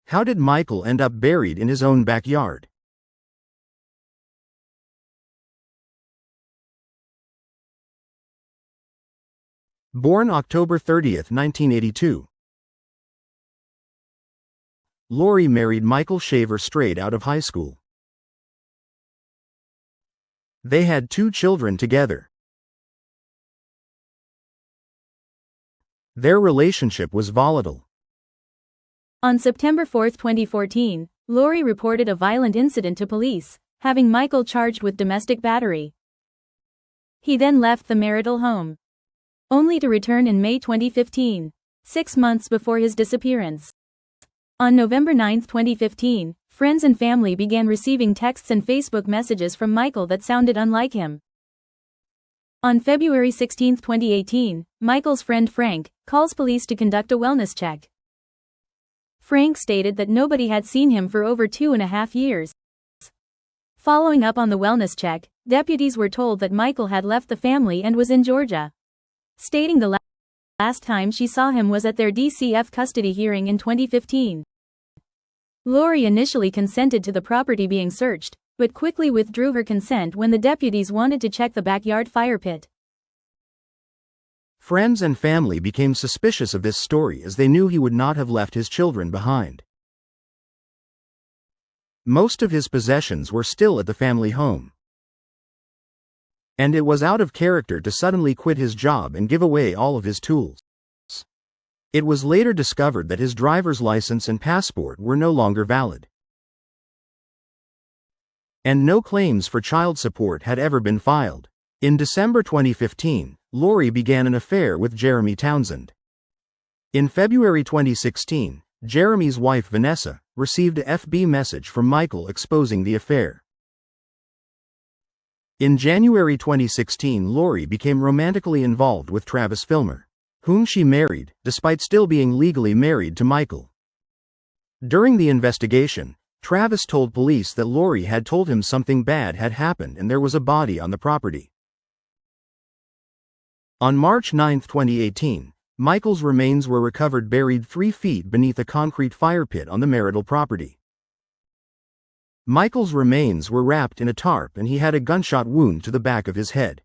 How did Michael end up buried in his own backyard? Born October 30, 1982. Lori married Michael Shaver straight out of high school. They had 2 children together. Their relationship was volatile. On September 4, 2014, Lori reported a violent incident to police, having Michael charged with domestic battery. He then left the marital home, only to return in May 2015, 6 months before his disappearance. On November 9, 2015, friends and family began receiving texts and Facebook messages from Michael that sounded unlike him. On February 16, 2018, Michael's friend Frank calls police to conduct a wellness check. Frank stated that nobody had seen him for over 2.5 years. Following up on the wellness check, deputies were told that Michael had left the family and was in Georgia, stating the last time she saw him was at their DCF custody hearing in 2015. Lori initially consented to the property being searched, but quickly withdrew her consent when the deputies wanted to check the backyard fire pit. Friends and family became suspicious of this story as they knew he would not have left his children behind. Most of his possessions were still at the family home, and it was out of character to suddenly quit his job and give away all of his tools. It was later discovered that his driver's license and passport were no longer valid, and no claims for child support had ever been filed. In December 2015, Lori began an affair with Jeremy Townsend. In February 2016, Jeremy's wife Vanessa received a FB message from Michael exposing the affair. In January 2016, Lori became romantically involved with Travis Filmer, whom she married, despite still being legally married to Michael. During the investigation, Travis told police that Lori had told him something bad had happened and there was a body on the property. On March 9, 2018, Michael's remains were recovered buried 3 feet beneath a concrete fire pit on the marital property. Michael's remains were wrapped in a tarp and he had a gunshot wound to the back of his head.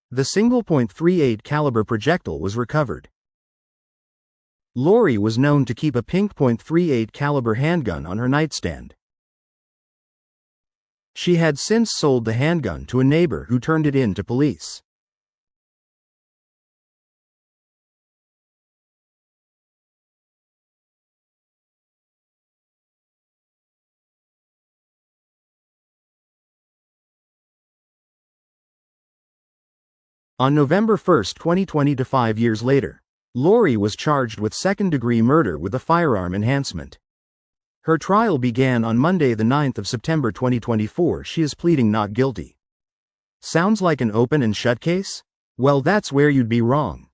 The single .38 caliber projectile was recovered. Lori was known to keep a pink .38 caliber handgun on her nightstand. She had since sold the handgun to a neighbor who turned it in to police. On November 1, 2020, 5 years later, Lori was charged with second-degree murder with a firearm enhancement. Her trial began on Monday, the 9th of September 2024. She is pleading not guilty. Sounds like an open and shut case? Well, that's where you'd be wrong.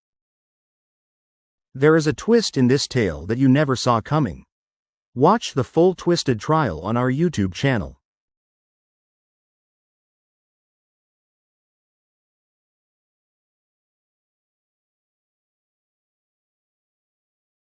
There is a twist in this tale that you never saw coming. Watch the full twisted trial on our YouTube channel.